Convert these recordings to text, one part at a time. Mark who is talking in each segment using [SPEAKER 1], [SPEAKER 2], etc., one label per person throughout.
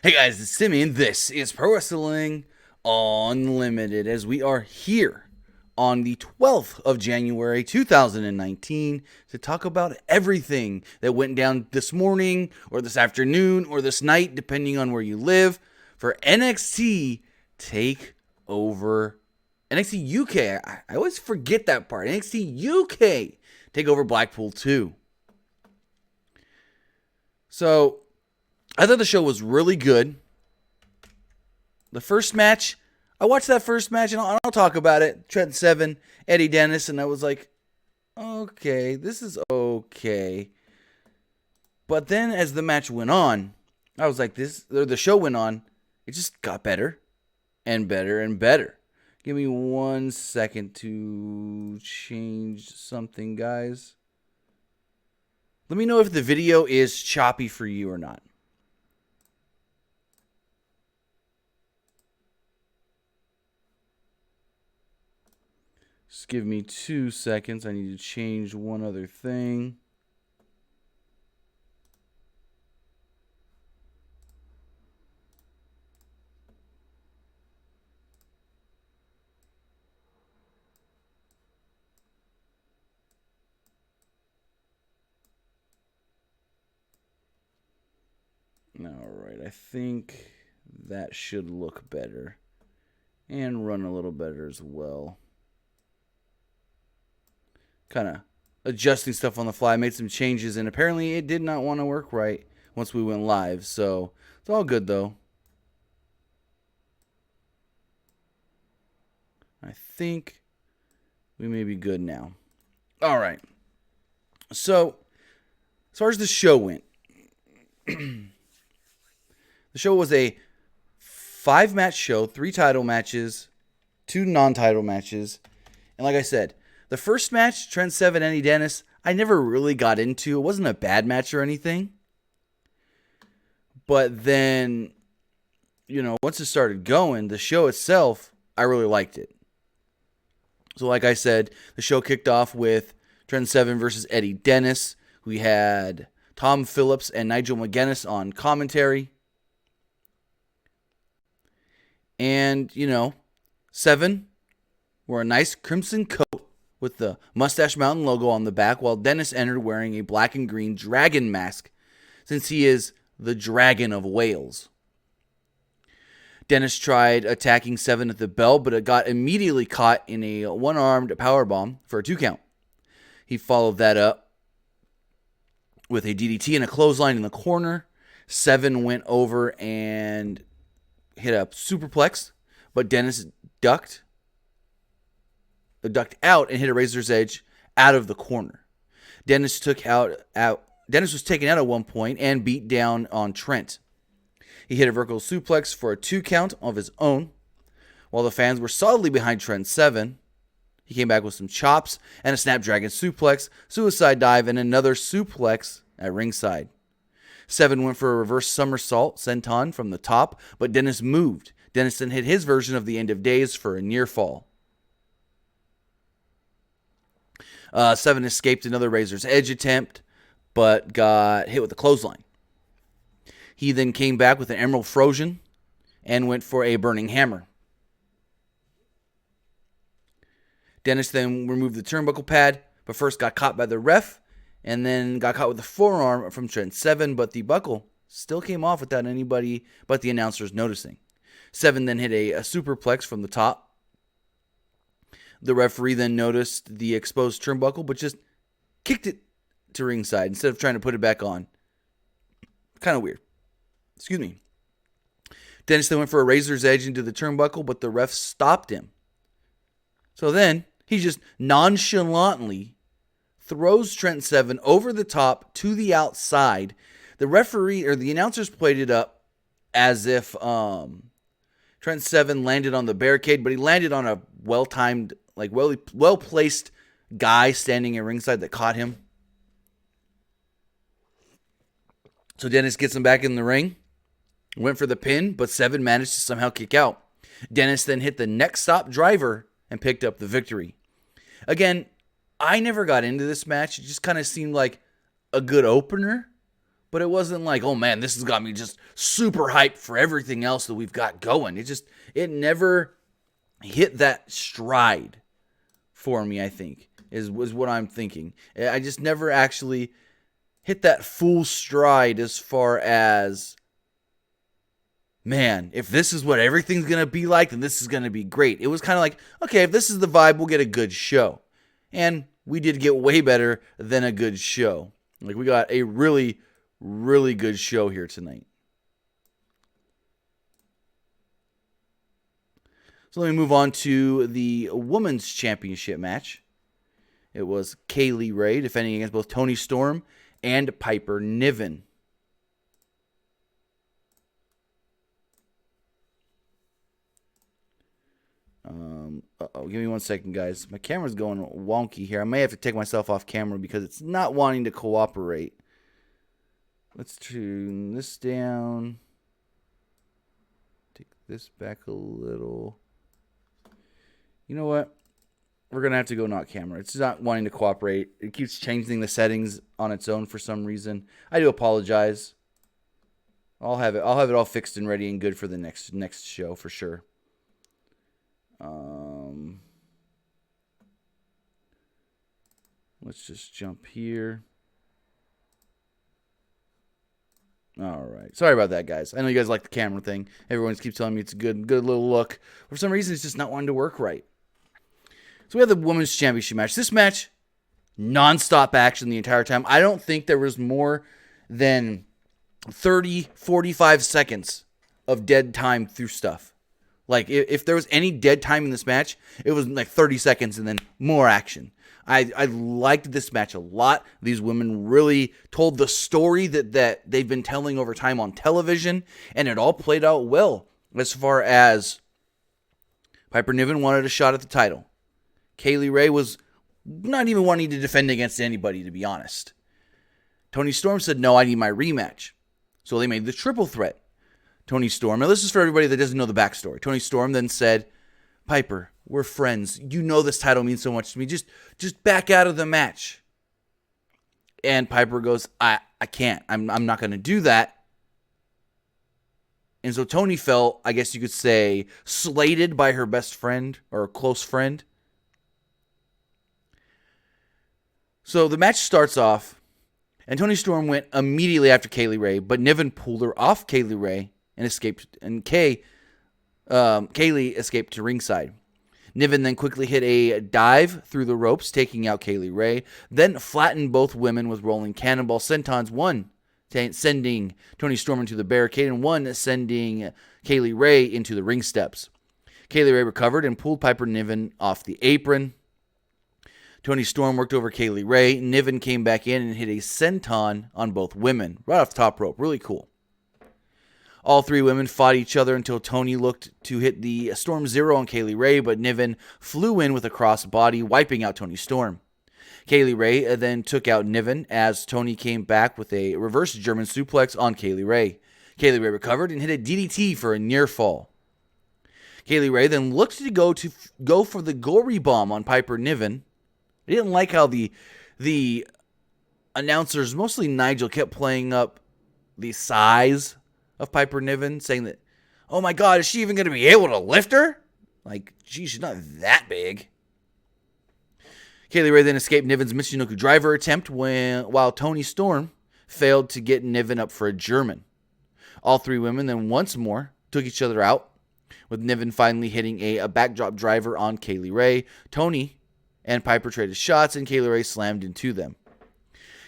[SPEAKER 1] Hey guys, it's Timmy, and this is Pro Wrestling Unlimited as we are here on the 12th of January 2019 to talk about everything that went down this morning or this afternoon or this night, depending on where you live, for NXT TakeOver. NXT UK, I always forget that part. NXT UK TakeOver Blackpool 2. So, I thought the show was really good. The first match, I watched that first match, and I'll talk about it. Trent Seven, Eddie Dennis, and I was like, okay, this is okay. But then as the match went on, I was like, the show went on, it just got better and better and better. Give me 1 second to change something, guys. Let me know if the video is choppy for you or not. Just give me 2 seconds. I need to change one other thing. Alright, I think that should look better. And run a little better as well. Kind of adjusting stuff on the fly. Made some changes, and apparently it did not want to work right once we went live. So it's all good though. I think we may be good now. All right. So as far as the show went, the show was a 5-match show, 3 title matches, 2 non-title matches, and like I said, the first match, Trent Seven, Eddie Dennis, I never really got into. It wasn't a bad match or anything. But then, once it started going, the show itself, I really liked it. So like I said, the show kicked off with Trent Seven versus Eddie Dennis. We had Tom Phillips and Nigel McGuinness on commentary. And, Seven wore a nice crimson coat with the Mustache Mountain logo on the back, while Dennis entered wearing a black and green dragon mask, since he is the Dragon of Wales. Dennis tried attacking Seven at the bell, but it got immediately caught in a one-armed powerbomb for a 2 count. He followed that up with a DDT and a clothesline in the corner. Seven went over and hit a superplex, but Dennis ducked out and hit a razor's edge out of the corner. Dennis was taken out at one point and beat down on Trent. He hit a vertical suplex for a 2 count of his own. While the fans were solidly behind Trent Seven, he came back with some chops and a Snapdragon suplex, suicide dive, and another suplex at ringside. Seven went for a reverse somersault senton from the top, but Dennis moved. Dennis then hit his version of the End of Days for a near fall. Seven escaped another razor's edge attempt, but got hit with a clothesline. He then came back with an Emerald Frozen and went for a Burning Hammer. Dennis then removed the turnbuckle pad, but first got caught by the ref, and then got caught with the forearm from Trent Seven, but the buckle still came off without anybody but the announcers noticing. Seven then hit a superplex from the top. The referee then noticed the exposed turnbuckle, but just kicked it to ringside instead of trying to put it back on. Kind of weird. Excuse me. Dennis then went for a razor's edge into the turnbuckle, but the ref stopped him. So then he just nonchalantly throws Trent Seven over the top to the outside. The referee or the announcers played it up as if Trent Seven landed on the barricade, but he landed on a well-timed, well-placed guy standing at ringside that caught him. So Dennis gets him back in the ring, went for the pin, but Seven managed to somehow kick out. Dennis then hit the neck stop driver and picked up the victory. Again, I never got into this match. It just kind of seemed like a good opener, but it wasn't like, oh man, this has got me just super hyped for everything else that we've got going. It never hit that stride for me, I think, was what I'm thinking. I just never actually hit that full stride as far as, man, if this is what everything's going to be like, then this is going to be great. It was kind of like, okay, if this is the vibe, we'll get a good show. And we did get way better than a good show. Like, we got a really, really good show here tonight. So let me move on to the Women's Championship match. It was Kaylee Ray defending against both Toni Storm and Piper Niven. Give me 1 second, guys. My camera's going wonky here. I may have to take myself off camera because it's not wanting to cooperate. Let's tune this down. Take this back a little. You know what? We're going to have to go not camera. It's not wanting to cooperate. It keeps changing the settings on its own for some reason. I do apologize. I'll have it all fixed and ready and good for the next show for sure. Let's just jump here. All right. Sorry about that, guys. I know you guys like the camera thing. Everyone keeps telling me it's a good little look. For some reason, it's just not wanting to work right. So we have the Women's Championship match. This match, non-stop action the entire time. I don't think there was more than 30, 45 seconds of dead time through stuff. Like, if there was any dead time in this match, it was like 30 seconds and then more action. I liked this match a lot. These women really told the story that they've been telling over time on television, and it all played out well as far as Piper Niven wanted a shot at the title. Kaylee Ray was not even wanting to defend against anybody, to be honest. Toni Storm said, no, I need my rematch. So they made the triple threat. Toni Storm, now this is for everybody that doesn't know the backstory. Toni Storm then said, Piper, we're friends. You know this title means so much to me. Just back out of the match. And Piper goes, I can't. I'm not going to do that. And so Toni felt, I guess you could say, slated by her best friend or a close friend. So the match starts off, and Toni Storm went immediately after Kaylee Ray, but Niven pulled her off Kaylee Ray and escaped. And Kaylee escaped to ringside. Niven then quickly hit a dive through the ropes, taking out Kaylee Ray, then flattened both women with rolling cannonball sentons, one sending Toni Storm into the barricade and one sending Kaylee Ray into the ring steps. Kaylee Ray recovered and pulled Piper Niven off the apron. Toni Storm worked over Kaylee Ray. Niven came back in and hit a senton on both women, right off the top rope. Really cool. All three women fought each other until Toni looked to hit the Storm Zero on Kaylee Ray, but Niven flew in with a crossbody, wiping out Toni Storm. Kaylee Ray then took out Niven as Toni came back with a reverse German suplex on Kaylee Ray. Kaylee Ray recovered and hit a DDT for a near fall. Kaylee Ray then looked to go for the gory bomb on Piper Niven. I didn't like how the announcers, mostly Nigel, kept playing up the size of Piper Niven, saying that, oh my God, is she even going to be able to lift her? Like, geez, she's not that big. Kaylee Ray then escaped Niven's Michinoku driver attempt while Toni Storm failed to get Niven up for a German. All three women then once more took each other out, with Niven finally hitting a backdrop driver on Kaylee Ray. Toni and Piper traded shots, and Kaylee Ray slammed into them.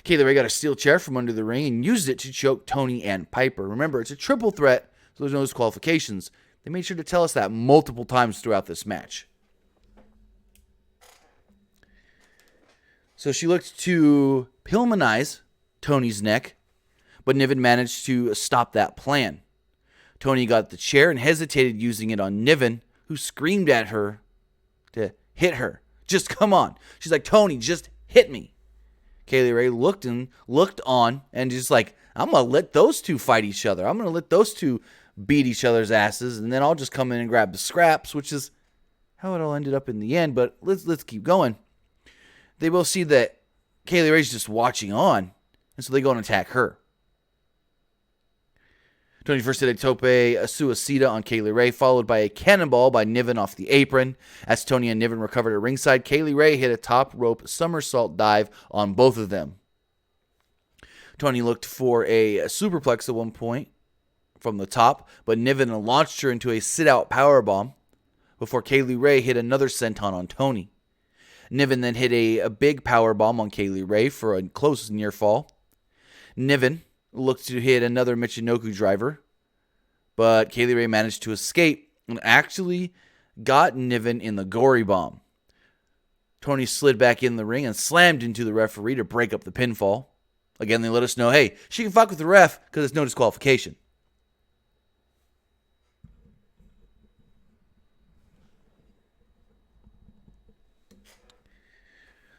[SPEAKER 1] Kaylee Ray got a steel chair from under the ring and used it to choke Toni and Piper. Remember, it's a triple threat, so there's no disqualifications. They made sure to tell us that multiple times throughout this match. So she looked to Pillmanize Toni's neck, but Niven managed to stop that plan. Toni got the chair and hesitated using it on Niven, who screamed at her to hit her. Just come on. She's like, Toni, just hit me. Kaylee Ray looked on and just like, I'm going to let those two fight each other. I'm going to let those two beat each other's asses, and then I'll just come in and grab the scraps, which is how it all ended up in the end. But let's keep going. They both see that Kaylee Ray's just watching on, and so they go and attack her. Tony first hit a tope suicida on Kaylee Ray, followed by a cannonball by Niven off the apron. As Tony and Niven recovered at ringside, Kaylee Ray hit a top rope somersault dive on both of them. Tony looked for a superplex at one point from the top, but Niven launched her into a sit-out powerbomb before Kaylee Ray hit another senton on Tony. Niven then hit a big powerbomb on Kaylee Ray for a close near fall. Niven looked to hit another Michinoku driver, but Kaylee Ray managed to escape and actually got Niven in the gory bomb. Tony slid back in the ring and slammed into the referee to break up the pinfall. Again, they let us know, hey, she can fuck with the ref because it's no disqualification.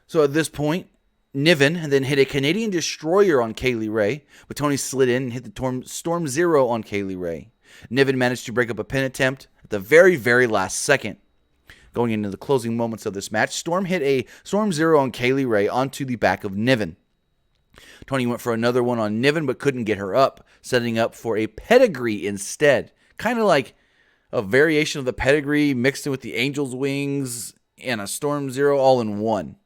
[SPEAKER 1] So at this point, Niven then hit a Canadian Destroyer on Kaylee Ray, but Tony slid in and hit the Storm Zero on Kaylee Ray. Niven managed to break up a pin attempt at the very, very last second. Going into the closing moments of this match, Storm hit a Storm Zero on Kaylee Ray onto the back of Niven. Tony went for another one on Niven, but couldn't get her up, setting up for a pedigree instead. Kind of like a variation of the pedigree mixed in with the Angel's Wings and a Storm Zero all in one.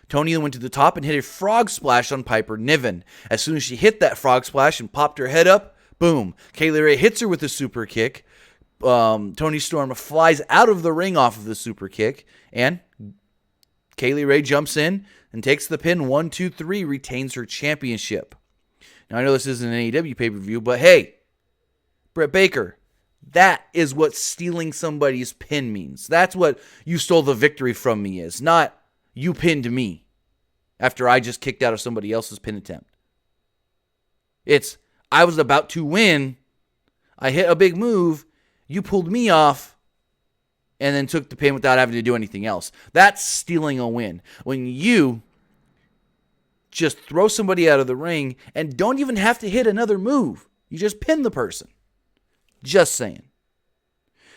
[SPEAKER 1] Tony went to the top and hit a frog splash on Piper Niven. As soon as she hit that frog splash and popped her head up, boom, Kaylee Ray hits her with a super kick. Tony Storm flies out of the ring off of the super kick, and Kaylee Ray jumps in and takes the pin. 1, 2, 3, retains her championship. Now, I know this isn't an AEW pay-per-view, but hey, Britt Baker, that is what stealing somebody's pin means. That's what you stole the victory from me is, not you pinned me after I just kicked out of somebody else's pin attempt. It's, I was about to win, I hit a big move, you pulled me off, and then took the pin without having to do anything else. That's stealing a win. When you just throw somebody out of the ring and don't even have to hit another move. You just pin the person. Just saying.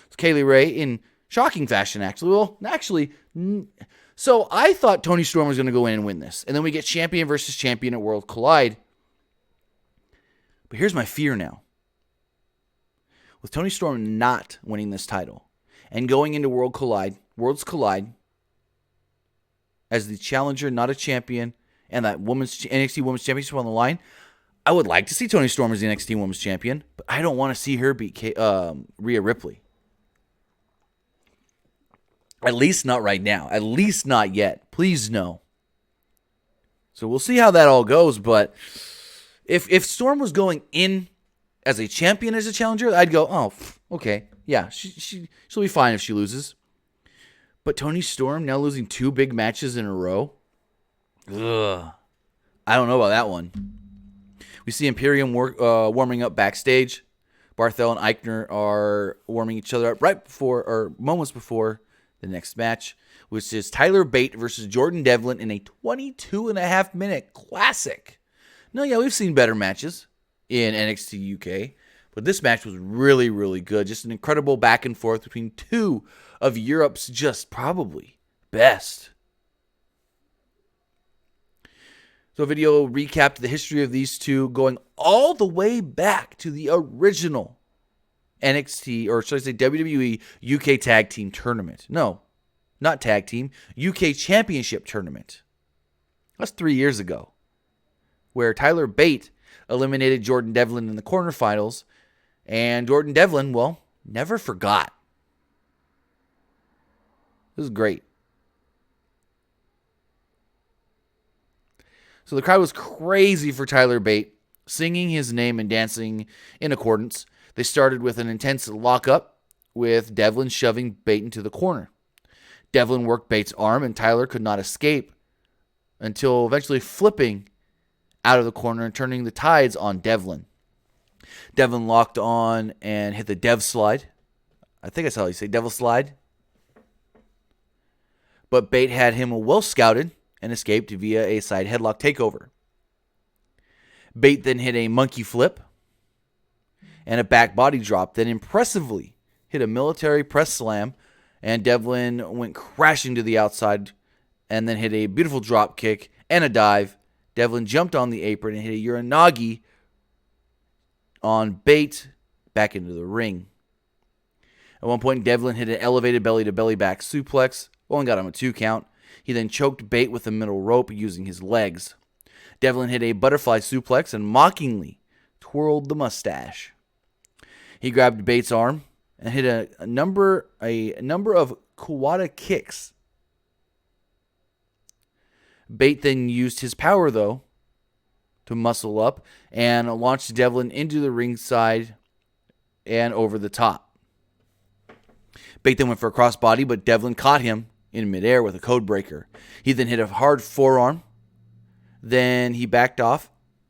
[SPEAKER 1] It's Kaylee Ray in shocking fashion, actually. Well, actually, so I thought Tony Storm was going to go in and win this. And then we get champion versus champion at World Collide. But here's my fear now. With Tony Storm not winning this title and going into Worlds Collide as the challenger, not a champion, and that NXT Women's Championship on the line, I would like to see Tony Storm as the NXT Women's Champion, but I don't want to see her beat Rhea Ripley. At least not right now. At least not yet. Please no. So we'll see how that all goes, but if Storm was going in as a champion, as a challenger, I'd go, oh, okay. Yeah, she'll be fine if she loses. But Tony Storm now losing 2 big matches in a row? Ugh. I don't know about that one. We see Imperium warming up backstage. Barthel and Eichner are warming each other up right before, or moments before, the next match, which is Tyler Bate versus Jordan Devlin in a 22.5-minute classic. No, yeah, we've seen better matches in NXT UK, but this match was really, really good. Just an incredible back and forth between two of Europe's just probably best. So video recapped the history of these two going all the way back to the original NXT, or should I say WWE UK Tag Team Tournament. No, not Tag Team, UK Championship Tournament. That's 3 years ago, where Tyler Bate eliminated Jordan Devlin in the quarterfinals, and Jordan Devlin, well, never forgot. It was great. So the crowd was crazy for Tyler Bate, singing his name and dancing in accordance. They started with an intense lockup, with Devlin shoving Bate into the corner. Devlin worked Bate's arm, and Tyler could not escape until eventually flipping out of the corner and turning the tides on Devlin. Devlin locked on and hit the Dev Slide. I think that's how you say Devil Slide. But Bate had him well scouted and escaped via a side headlock takeover. Bate then hit a monkey flip and a back body drop, then impressively hit a military press slam, and Devlin went crashing to the outside and then hit a beautiful drop kick and a dive. Devlin jumped on the apron and hit a Uranagi on Bate back into the ring. At one point, Devlin hit an elevated belly-to-belly back suplex. Only got him a 2 count. He then choked Bate with a middle rope using his legs. Devlin hit a butterfly suplex and mockingly twirled the mustache. He grabbed Bate's arm and hit a number of Kawada kicks. Bate then used his power, though, to muscle up and launched Devlin into the ringside and over the top. Bate then went for a crossbody, but Devlin caught him in midair with a code breaker. He then hit a hard forearm. Then he backed off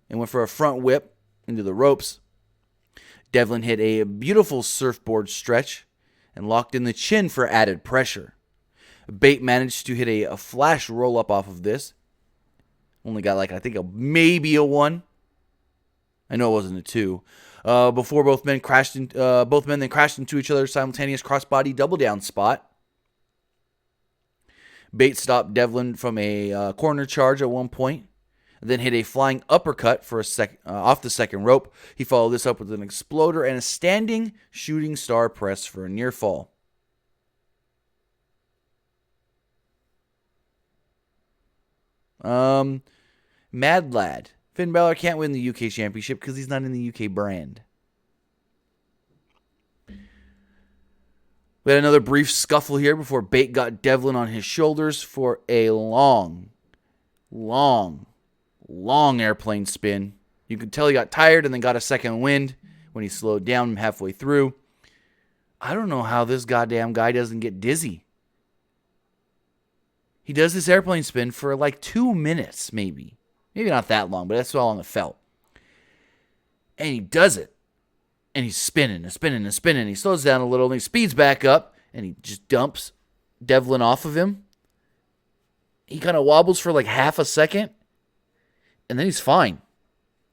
[SPEAKER 1] and went for a front whip into the ropes. Devlin hit a beautiful surfboard stretch and locked in the chin for added pressure. Bate managed to hit a flash roll-up off of this. Only got maybe a 1. I know it wasn't a 2. Before both men then crashed into each other's simultaneous crossbody double down spot. Bate stopped Devlin from a corner charge at one point, then hit a flying uppercut for off the second rope. He followed this up with an exploder and a standing shooting star press for a near fall. Mad Lad. Finn Balor can't win the UK Championship because he's not in the UK brand. We had another brief scuffle here before Bate got Devlin on his shoulders for a long airplane spin. You could tell he got tired and then got a second wind when he slowed down halfway through. I don't know how this goddamn guy doesn't get dizzy. He does this airplane spin for like 2 minutes, maybe. Maybe not that long, but that's how long it felt. And he does it. And he's spinning and spinning and spinning. He slows down a little and he speeds back up and he just dumps Devlin off of him. He kind of wobbles for like half a second and then he's fine.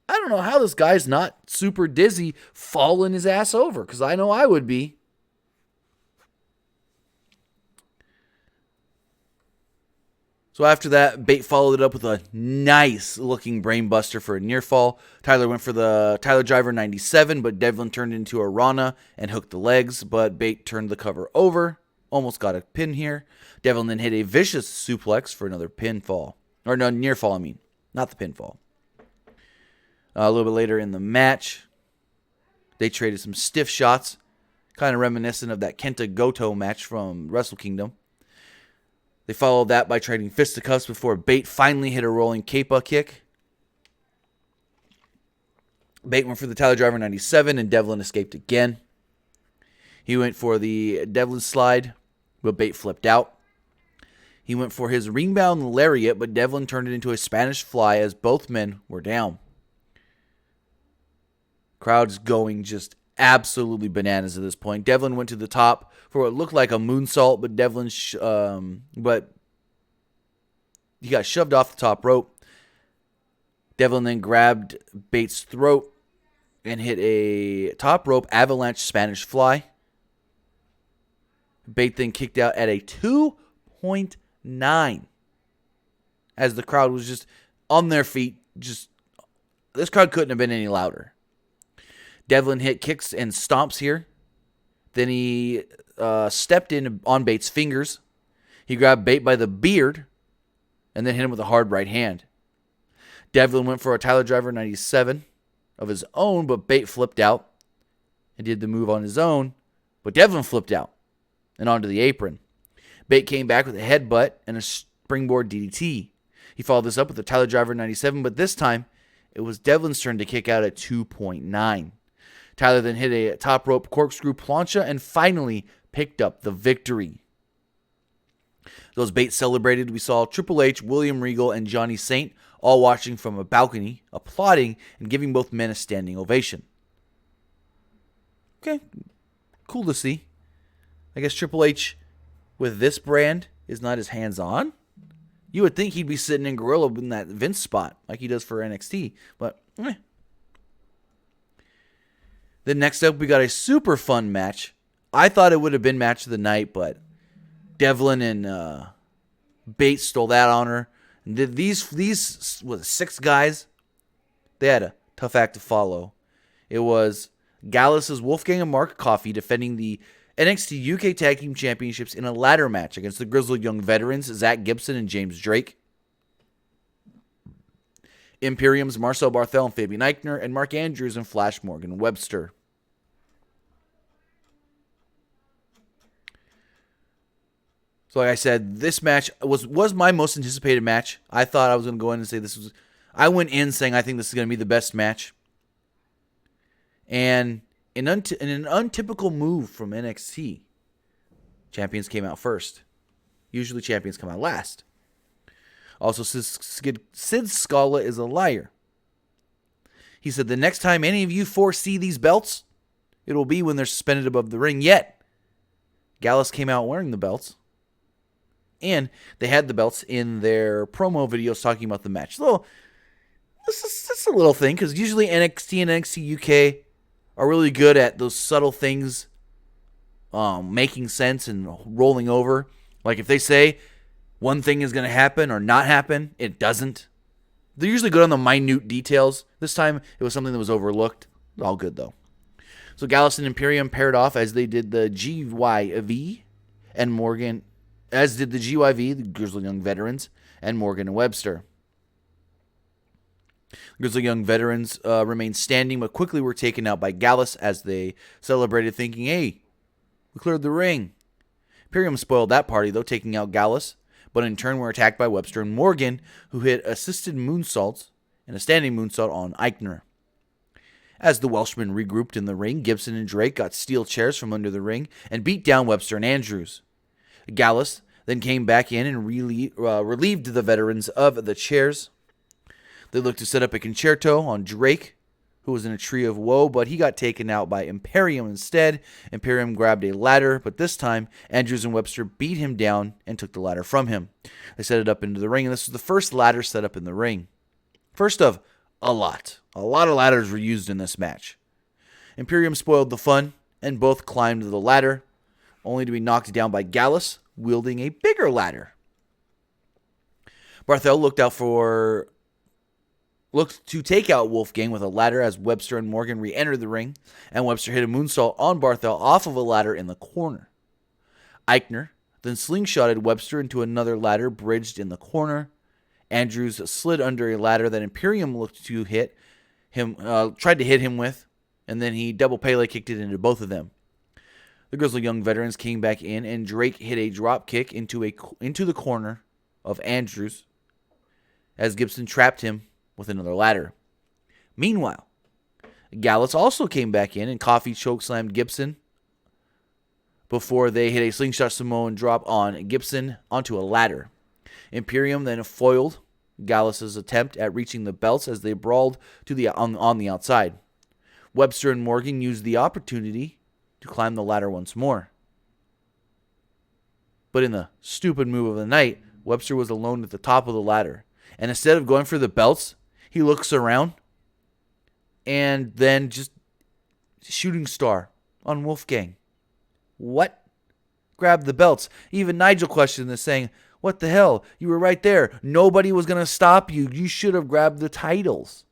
[SPEAKER 1] I don't know how this guy's not super dizzy falling his ass over, because I know I would be. So after that, Bate followed it up with a nice-looking brainbuster for a near fall. Tyler went for the Tyler Driver 97, but Devlin turned into a Rana and hooked the legs, but Bate turned the cover over. Almost got a pin here. Devlin then hit a vicious suplex for another pinfall. Or no, near fall, I mean. Not the pinfall. A little bit later in the match, they traded some stiff shots, kind of reminiscent of that Kenta Goto match from Wrestle Kingdom. They followed that by trading fisticuffs before Bate finally hit a rolling Kappa kick. Bate went for the Tyler Driver 97 and Devlin escaped again. He went for the Devlin slide, but Bate flipped out. He went for his ringbound lariat, but Devlin turned it into a Spanish fly as both men were down. Crowd's going just absolutely bananas at this point. Devlin went to the top for what looked like a moonsault, but but he got shoved off the top rope. Devlin then grabbed Bate's throat and hit a top rope avalanche Spanish fly. Bate then kicked out at a 2.9 as the crowd was just on their feet. This crowd couldn't have been any louder. Devlin hit kicks and stomps here. Then he stepped in on Bate's fingers. He grabbed Bate by the beard and then hit him with a hard right hand. Devlin went for a Tyler Driver 97 of his own, but Bate flipped out and did the move on his own, but Devlin flipped out and onto the apron. Bate came back with a headbutt and a springboard DDT. He followed this up with a Tyler Driver 97, but this time it was Devlin's turn to kick out at 2.9. Tyler then hit a top rope corkscrew plancha and finally picked up the victory. Those Bate celebrated, we saw Triple H, William Regal, and Johnny Saint all watching from a balcony, applauding and giving both men a standing ovation. Okay, cool to see. I guess Triple H with this brand is not as hands-on. You would think he'd be sitting in Gorilla in that Vince spot like he does for NXT, but Then next up, we got a super fun match. I thought it would have been match of the night, but Devlin and Bate stole that honor. And these 6 guys, they had a tough act to follow. It was Gallus' Wolfgang and Mark Coffey defending the NXT UK Tag Team Championships in a ladder match against the Grizzled Young Veterans, Zach Gibson and James Drake. Imperium's Marcel Barthel and Fabian Eichner, and Mark Andrews and Flash Morgan Webster. So like I said, this match was my most anticipated match. I thought I was going to go in and say this was... I went in saying I think this is going to be the best match. And in an untypical move from NXT, champions came out first. Usually champions come out last. Also, Sid Scala is a liar. He said, the next time any of you foresee these belts, it will be when they're suspended above the ring. Yet, Gallus came out wearing the belts. And they had the belts in their promo videos talking about the match. This is a little thing, because usually NXT and NXT UK are really good at those subtle things making sense and rolling over. Like if they say one thing is going to happen or not happen, it doesn't. They're usually good on the minute details. This time, it was something that was overlooked. All good, though. So Gallus and Imperium paired off as they did the GYV and Morgan, as did the GYV, the Grizzled Young Veterans, and Morgan and Webster. Grizzled Young Veterans remained standing, but quickly were taken out by Gallus as they celebrated, thinking, hey, we cleared the ring. Imperium spoiled that party, though, taking out Gallus, but in turn were attacked by Webster and Morgan, who hit assisted moonsaults and a standing moonsault on Eichner. As the Welshmen regrouped in the ring, Gibson and Drake got steel chairs from under the ring and beat down Webster and Andrews. Gallus then came back in and relieved the veterans of the chairs. They looked to set up a concerto on Drake, who was in a tree of woe, but he got taken out by Imperium instead. Imperium grabbed a ladder, but this time Andrews and Webster beat him down and took the ladder from him. They set it up into the ring, and this was the first ladder set up in the ring. First of a lot. A lot of ladders were used in this match. Imperium spoiled the fun, and both climbed the ladder, only to be knocked down by Gallus, wielding a bigger ladder. Barthel looked to take out Wolfgang with a ladder as Webster and Morgan re-entered the ring, and Webster hit a moonsault on Barthel off of a ladder in the corner. Eichner then slingshotted Webster into another ladder bridged in the corner. Andrews slid under a ladder that Imperium looked to hit him, tried to hit him with, and then he double Pele kicked it into both of them. The Grizzled Young Veterans came back in, and Drake hit a drop kick into the corner of Andrews as Gibson trapped him with another ladder. Meanwhile, Gallus also came back in, and Coffey chokeslammed Gibson before they hit a slingshot Samoan drop on Gibson onto a ladder. Imperium then foiled Gallus' attempt at reaching the belts as they brawled on the outside. Webster and Morgan used the opportunity to climb the ladder once more. But in the stupid move of the night, Webster was alone at the top of the ladder. And instead of going for the belts, he looks around and then just shooting star on Wolfgang. What? Grab the belts. Even Nigel questioned this, saying, what the hell? You were right there. Nobody was going to stop you. You should have grabbed the titles.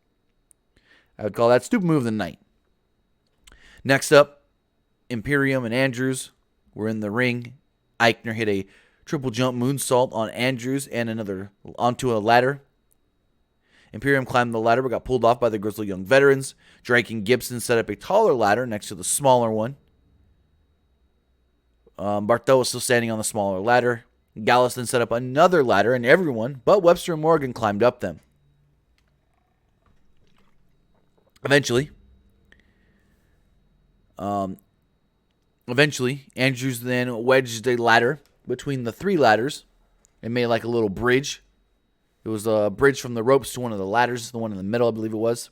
[SPEAKER 1] I would call that stupid move of the night. Next up, Imperium and Andrews were in the ring. Eichner hit a triple jump moonsault on Andrews and another onto a ladder. Imperium climbed the ladder but got pulled off by the Grizzled Young Veterans. Drake and Gibson set up a taller ladder next to the smaller one. Barthel was still standing on the smaller ladder. Gallus then set up another ladder, and everyone but Webster and Morgan climbed up them. Eventually, Andrews then wedged a ladder between the three ladders and made like a little bridge. It was a bridge from the ropes to one of the ladders, the one in the middle, I believe it was.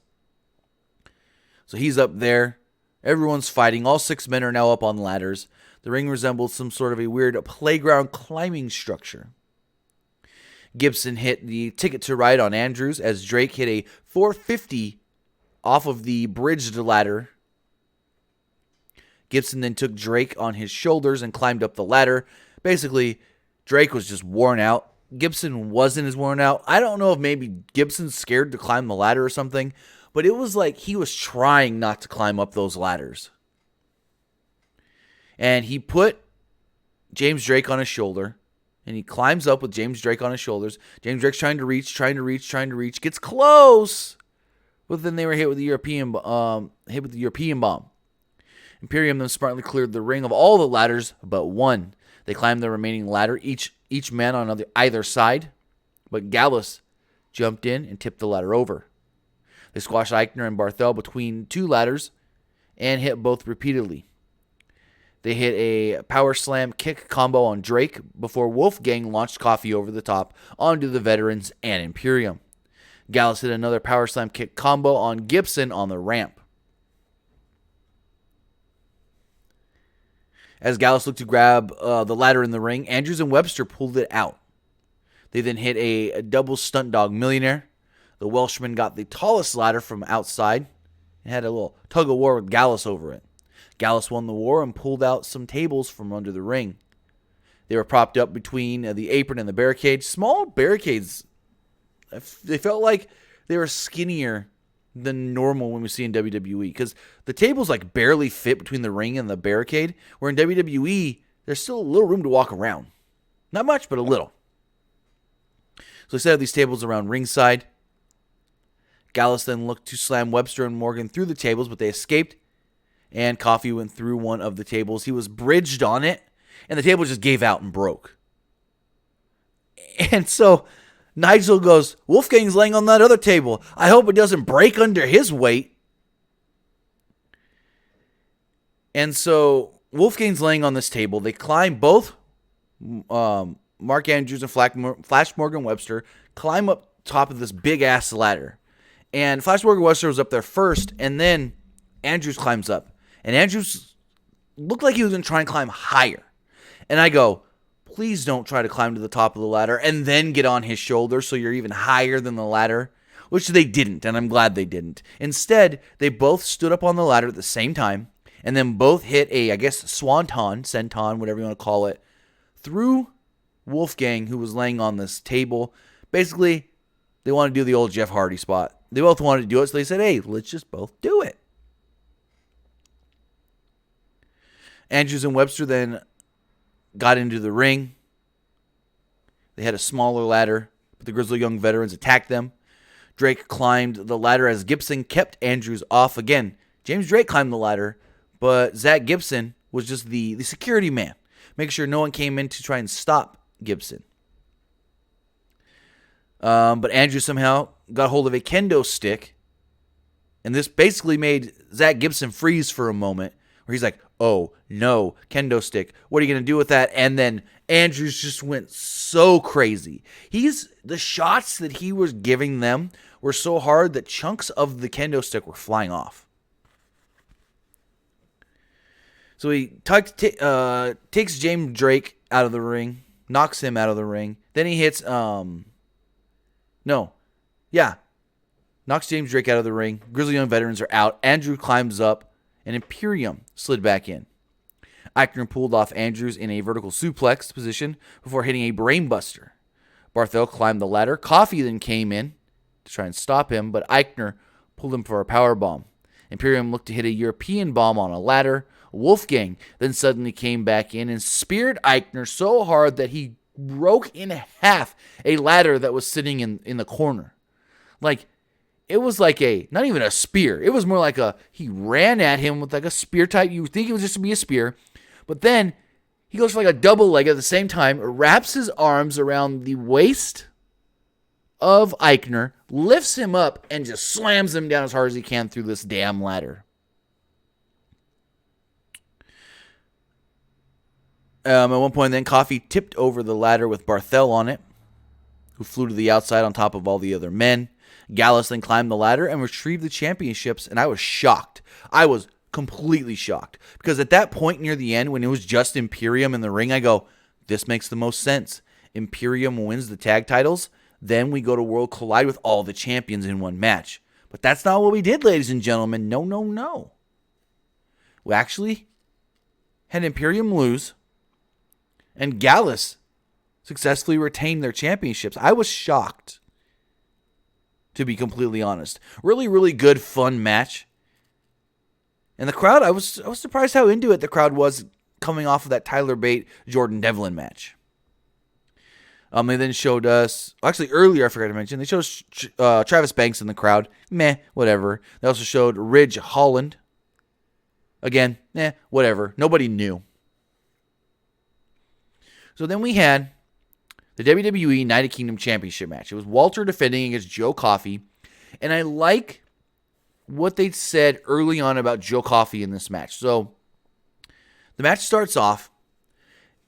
[SPEAKER 1] So he's up there. Everyone's fighting. All 6 men are now up on ladders. The ring resembles some sort of a weird playground climbing structure. Gibson hit the ticket to ride on Andrews as Drake hit a 450 off of the bridged ladder. Gibson then took Drake on his shoulders and climbed up the ladder. Basically, Drake was just worn out. Gibson wasn't as worn out. I don't know if maybe Gibson's scared to climb the ladder or something, but it was like he was trying not to climb up those ladders. And he put James Drake on his shoulder, and he climbs up with James Drake on his shoulders. James Drake's trying to reach, gets close, but then they were hit with the European bomb. Imperium then smartly cleared the ring of all the ladders but one. They climbed the remaining ladder, each man on either side, but Gallus jumped in and tipped the ladder over. They squashed Eichner and Barthel between two ladders and hit both repeatedly. They hit a power slam kick combo on Drake before Wolfgang launched Coffee over the top onto the veterans and Imperium. Gallus hit another power slam kick combo on Gibson on the ramp. As Gallus looked to grab the ladder in the ring, Andrews and Webster pulled it out. They then hit a double stunt dog millionaire. The Welshman got the tallest ladder from outside and had a little tug of war with Gallus over it. Gallus won the war and pulled out some tables from under the ring. They were propped up between the apron and the barricade. Small barricades. They felt like they were skinnier than normal when we see in WWE, because the tables like barely fit between the ring and the barricade, where in WWE, there's still a little room to walk around. Not much, but a little. So they set up these tables around ringside. Gallus then looked to slam Webster and Morgan through the tables, but they escaped, and Coffee went through one of the tables. He was bridged on it, and the table just gave out and broke. And so Nigel goes, Wolfgang's laying on that other table. I hope it doesn't break under his weight. And so Wolfgang's laying on this table. They climb both Mark Andrews and Flash Morgan Webster climb up top of this big-ass ladder. And Flash Morgan Webster was up there first, and then Andrews climbs up. And Andrews looked like he was going to try and climb higher. And I go, please don't try to climb to the top of the ladder and then get on his shoulder so you're even higher than the ladder, which they didn't, and I'm glad they didn't. Instead, they both stood up on the ladder at the same time, and then both hit a, I guess, senton, whatever you want to call it, through Wolfgang, who was laying on this table. Basically, they wanted to do the old Jeff Hardy spot. They both wanted to do it, so they said, hey, let's just both do it. Andrews and Webster then got into the ring. They had a smaller ladder, but the Grizzly Young veterans attacked them. Drake climbed the ladder as Gibson kept Andrews off. Again, James Drake climbed the ladder, but Zach Gibson was just the security man, making sure no one came in to try and stop Gibson. But Andrews somehow got hold of a kendo stick, and this basically made Zach Gibson freeze for a moment, where he's like, oh, no, kendo stick. What are you going to do with that? And then Andrews just went so crazy. The shots that he was giving them were so hard that chunks of the kendo stick were flying off. So he takes James Drake out of the ring, knocks him out of the ring. Then he hits, knocks James Drake out of the ring. Grizzly Young veterans are out. Andrew climbs up, and Imperium slid back in. Eichner pulled off Andrews in a vertical suplex position before hitting a brainbuster. Barthel climbed the ladder. Coffee then came in to try and stop him, but Eichner pulled him for a powerbomb. Imperium looked to hit a European bomb on a ladder. Wolfgang then suddenly came back in and speared Eichner so hard that he broke in half a ladder that was sitting in the corner. It was like not even a spear. It was more like he ran at him with like a spear type. You would think it was just to be a spear. But then he goes for like a double leg at the same time, wraps his arms around the waist of Eichner, lifts him up, and just slams him down as hard as he can through this damn ladder. At one point, then Coffee tipped over the ladder with Barthel on it, who flew to the outside on top of all the other men. Gallus then climbed the ladder and retrieved the championships, and I was shocked. I was completely shocked, because at that point near the end, when it was just Imperium in the ring, I go, this makes the most sense. Imperium wins the tag titles, then we go to World Collide with all the champions in one match. But that's not what we did, ladies and gentlemen. No. We actually had Imperium lose, and Gallus successfully retained their championships. I was shocked. to be completely honest. Really, really good, fun match. And the crowd, I was surprised how into it the crowd was coming off of that Tyler Bate, Jordan Devlin match. They then showed us, actually earlier I forgot to mention, they showed us Travis Banks in the crowd. Meh, whatever. They also showed Ridge Holland. Again, whatever. Nobody knew. So then we had the WWE United Kingdom Championship match. It was Walter defending against Joe Coffey. And I like what they said early on about Joe Coffey in this match. So the match starts off,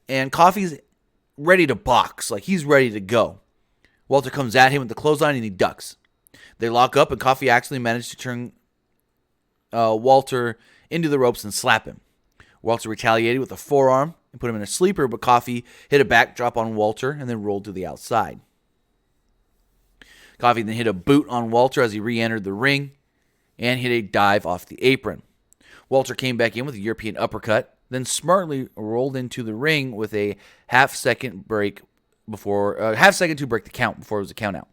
[SPEAKER 1] and Coffey's ready to box. Like, he's ready to go. Walter comes at him with the clothesline, and he ducks. They lock up, and Coffey actually managed to turn Walter into the ropes and slap him. Walter retaliated with a forearm and put him in a sleeper, but Coffey hit a backdrop on Walter and then rolled to the outside. Coffey then hit a boot on Walter as he re-entered the ring and hit a dive off the apron. Walter came back in with a European uppercut, then smartly rolled into the ring with a half second to break the count before it was a count out.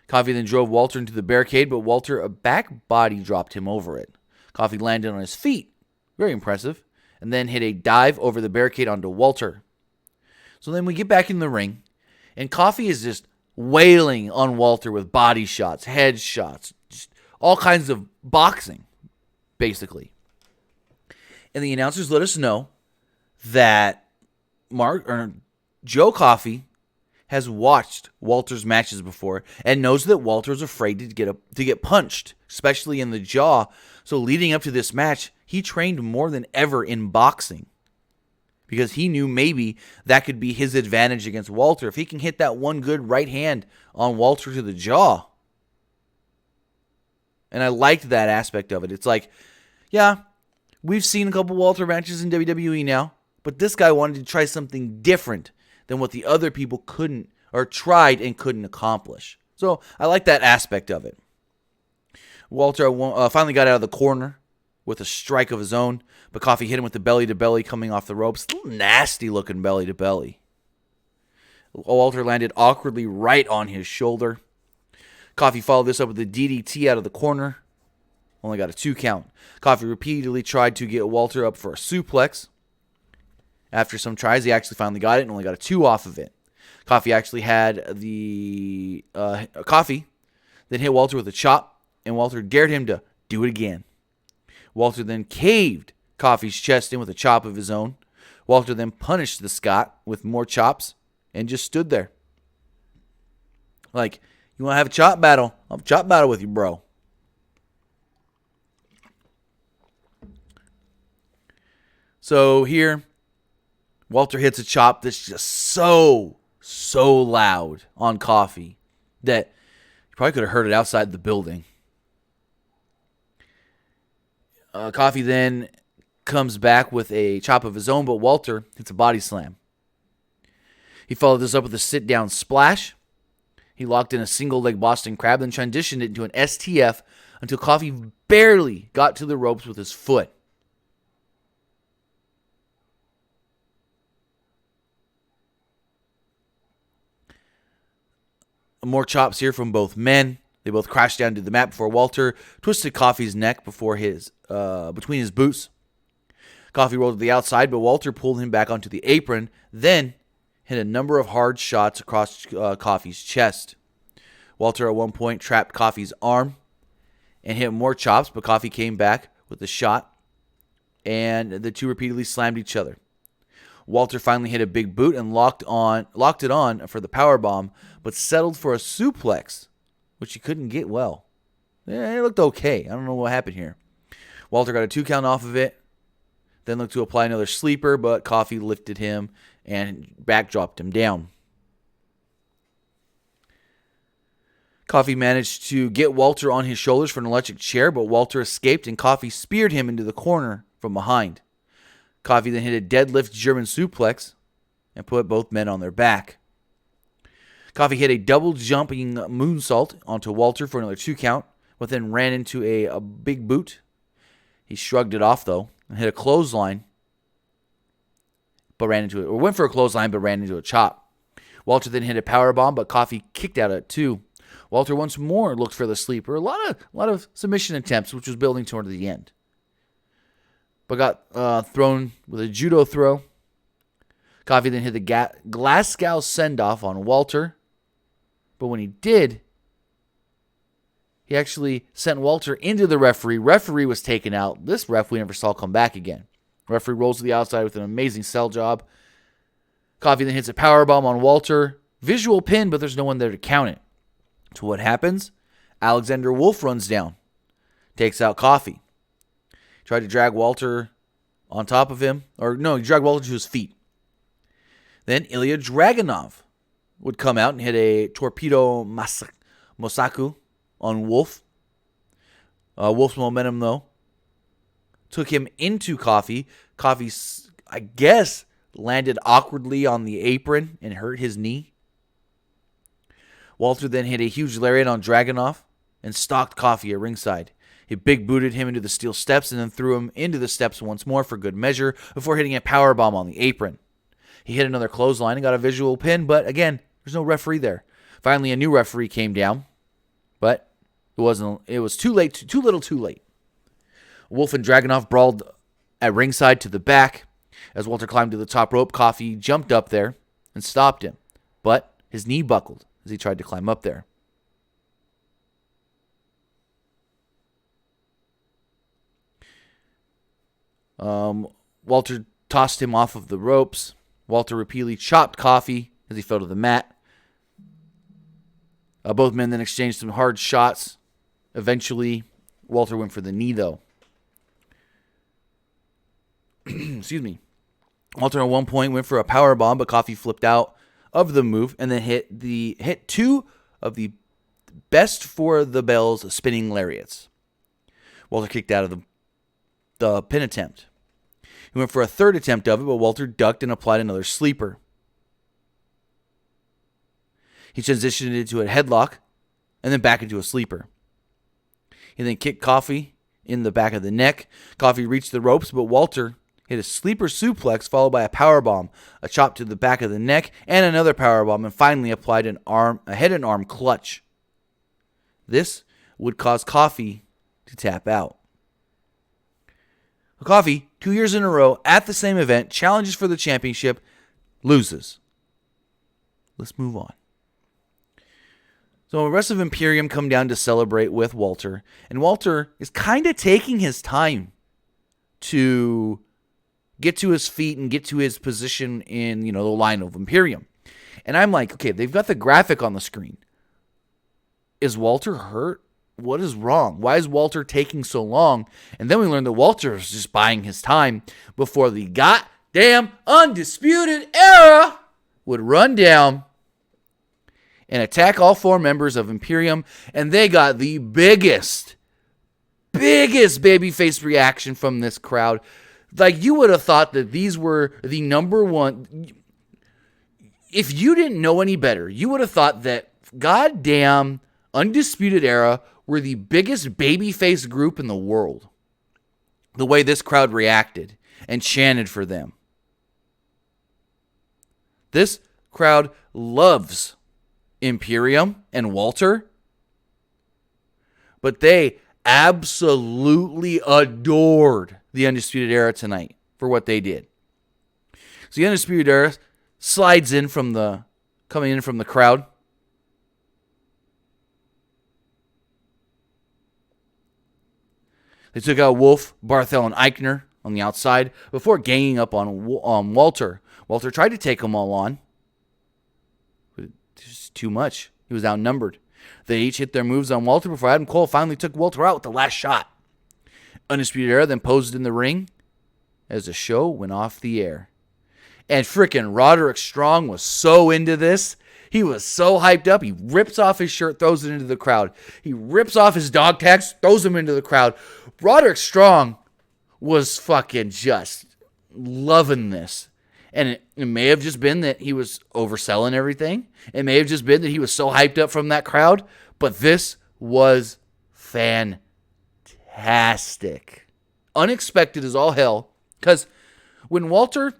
[SPEAKER 1] Coffey then drove Walter into the barricade, but Walter a back body dropped him over it. Coffey landed on his feet, very impressive, and then hit a dive over the barricade onto Walter. So then we get back in the ring, and Coffey is just wailing on Walter with body shots, head shots, just all kinds of boxing, basically. And the announcers let us know that Joe Coffey has watched Walter's matches before and knows that Walter's afraid to get punched, especially in the jaw. So leading up to this match, he trained more than ever in boxing because he knew maybe that could be his advantage against Walter. If he can hit that one good right hand on Walter to the jaw. And I liked that aspect of it. It's like, yeah, we've seen a couple Walter matches in WWE now, but this guy wanted to try something different than what the other people couldn't or tried and couldn't accomplish. So I like that aspect of it. Walter finally got out of the corner with a strike of his own, but Coffey hit him with the belly-to-belly coming off the ropes. A little nasty-looking belly-to-belly. Walter landed awkwardly right on his shoulder. Coffey followed this up with a DDT out of the corner. Only got a 2 count. Coffey repeatedly tried to get Walter up for a suplex. After some tries, he actually finally got it and only got a 2 off of it. Coffey actually had Coffey then hit Walter with a chop, and Walter dared him to do it again. Walter then caved Coffey's chest in with a chop of his own. Walter then punished the Scot with more chops and just stood there. Like, you want to have a chop battle? I'll have a chop battle with you, bro. So here, Walter hits a chop that's just so loud on Coffey that you probably could have heard it outside the building. Coffey then comes back with a chop of his own, but Walter hits a body slam. He followed this up with a sit-down splash. He locked in a single-leg Boston Crab, then transitioned it into an STF until Coffey barely got to the ropes with his foot. More chops here from both men. They both crashed down to the mat before Walter twisted Coffey's neck between his boots. Coffey rolled to the outside, but Walter pulled him back onto the apron, then hit a number of hard shots across Coffey's chest. Walter at one point trapped Coffey's arm and hit more chops, but Coffey came back with a shot, and the two repeatedly slammed each other. Walter finally hit a big boot and locked it on for the powerbomb, but settled for a suplex, which he couldn't get well. It looked okay. I don't know what happened here. Walter got a 2 count off of it, then looked to apply another sleeper, but Coffey lifted him and backdropped him down. Coffey managed to get Walter on his shoulders for an electric chair, but Walter escaped and Coffey speared him into the corner from behind. Coffey then hit a deadlift German suplex and put both men on their back. Coffey hit a double jumping moonsault onto Walter for another 2 count, but then ran into a big boot. He shrugged it off, though, and hit a clothesline, but ran into it. Or went for a clothesline, but ran into a chop. Walter then hit a powerbomb, but Coffey kicked out at 2. Walter once more looked for the sleeper. A lot of submission attempts, which was building toward the end. But got thrown with a judo throw. Coffee then hit the Glasgow send-off on Walter. But when he did, he actually sent Walter into the referee. Referee was taken out. This ref we never saw come back again. Referee rolls to the outside with an amazing sell job. Coffee then hits a powerbomb on Walter. Visual pin, but there's no one there to count it. So what happens? Alexander Wolf runs down. Takes out Coffee. Tried to drag Walter on top of him. Or no, he dragged Walter to his feet. Then Ilya Dragunov would come out and hit a torpedo Mosaku on Wolf. Wolf's momentum, though, took him into Coffee. Coffee, I guess, landed awkwardly on the apron and hurt his knee. Walter then hit a huge lariat on Dragunov and stalked Coffee at ringside. He big booted him into the steel steps and then threw him into the steps once more for good measure before hitting a powerbomb on the apron. He hit another clothesline and got a visual pin, but again, there's no referee there. Finally, a new referee came down, but it was too late, too little too late. Wolf and Dragunov brawled at ringside to the back. As Walter climbed to the top rope, Coffee jumped up there and stopped him, but his knee buckled as he tried to climb up there. Walter tossed him off of the ropes. Walter repeatedly chopped Coffee as he fell to the mat. Both men then exchanged some hard shots. Eventually, Walter went for the knee, though. Excuse me. Walter at one point went for a power bomb, but Coffee flipped out of the move and then hit two of the best for the bells spinning lariats. Walter kicked out of the pin attempt. He went for a third attempt of it, but Walter ducked and applied another sleeper. He transitioned into a headlock and then back into a sleeper. He then kicked Coffee in the back of the neck. Coffee reached the ropes, but Walter hit a sleeper suplex followed by a powerbomb, a chop to the back of the neck, and another powerbomb, and finally applied a head and arm clutch. This would cause Coffee to tap out. Coffee, 2 years in a row at the same event, challenges for the championship, loses. Let's move on. So the rest of Imperium come down to celebrate with Walter, and Walter is kind of taking his time to get to his feet and get to his position in, the line of Imperium. And I'm like, okay, they've got the graphic on the screen. Is Walter hurt? What is wrong? Why is Walter taking so long? And then we learned that Walter is just buying his time before the goddamn Undisputed Era would run down and attack all four members of Imperium. And they got the biggest babyface reaction from this crowd. Like, you would have thought that these were the number one. If you didn't know any better, you would have thought that goddamn Undisputed Era were the biggest babyface group in the world. The way this crowd reacted and chanted for them. This crowd loves Imperium and Walter, but they absolutely adored the Undisputed Era tonight for what they did. So the Undisputed Era slides coming in from the crowd. They took out Wolf, Barthel, and Eichner on the outside before ganging up on Walter. Walter tried to take them all on. But it was too much. He was outnumbered. They each hit their moves on Walter before Adam Cole finally took Walter out with the last shot. Undisputed Era then posed in the ring as the show went off the air. And frickin' Roderick Strong was so into this. He was so hyped up. He rips off his shirt, throws it into the crowd. He rips off his dog tags, throws them into the crowd. Roderick Strong was fucking just loving this. And it may have just been that he was overselling everything. It may have just been that he was so hyped up from that crowd. But this was fantastic. Unexpected as all hell. Because when Walter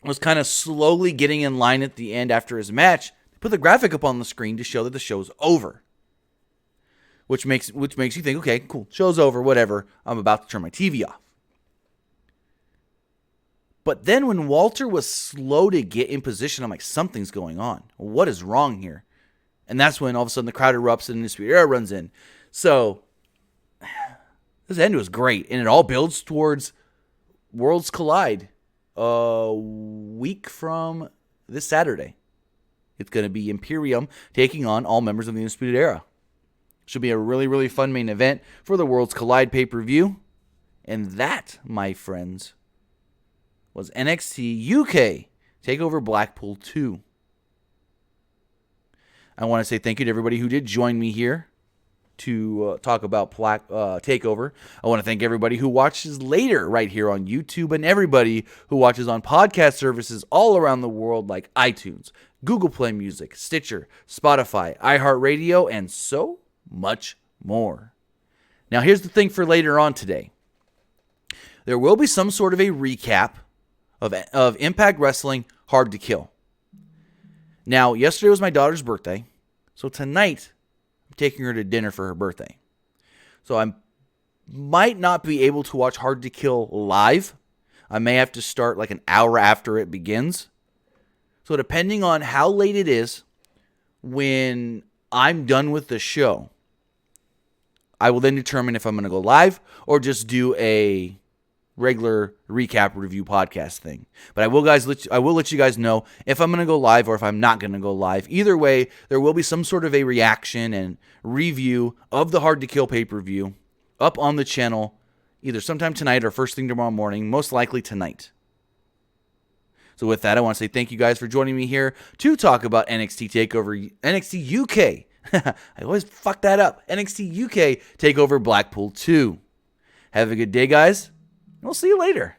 [SPEAKER 1] was kind of slowly getting in line at the end after his match, they put the graphic up on the screen to show that the show's over. which makes you think, okay, cool, show's over, whatever. I'm about to turn my TV off. But then when Walter was slow to get in position, I'm like, something's going on. What is wrong here? And that's when all of a sudden the crowd erupts and Undisputed Era runs in. So this end was great, and it all builds towards Worlds Collide a week from this Saturday. It's going to be Imperium taking on all members of the Undisputed Era. Should be a really, really fun main event for the Worlds Collide pay-per-view. And that, my friends, was NXT UK TakeOver Blackpool 2. I want to say thank you to everybody who did join me here to talk about TakeOver. I want to thank everybody who watches later right here on YouTube and everybody who watches on podcast services all around the world like iTunes, Google Play Music, Stitcher, Spotify, iHeartRadio, and so much more. Now, here's the thing for later on today. There will be some sort of a recap of Impact Wrestling Hard to Kill. Now, yesterday was my daughter's birthday, so tonight I'm taking her to dinner for her birthday. So I might not be able to watch Hard to Kill live. I may have to start like an hour after it begins. So depending on how late it is, when I'm done with the show, I will then determine if I'm going to go live or just do a regular recap review podcast thing. But I will let you guys know if I'm going to go live or if I'm not going to go live. Either way, there will be some sort of a reaction and review of the Hard to Kill pay-per-view up on the channel either sometime tonight or first thing tomorrow morning, most likely tonight. So with that, I want to say thank you guys for joining me here to talk about NXT TakeOver, NXT UK. I always fuck that up. NXT UK TakeOver Blackpool 2. Have a good day, guys. We'll see you later.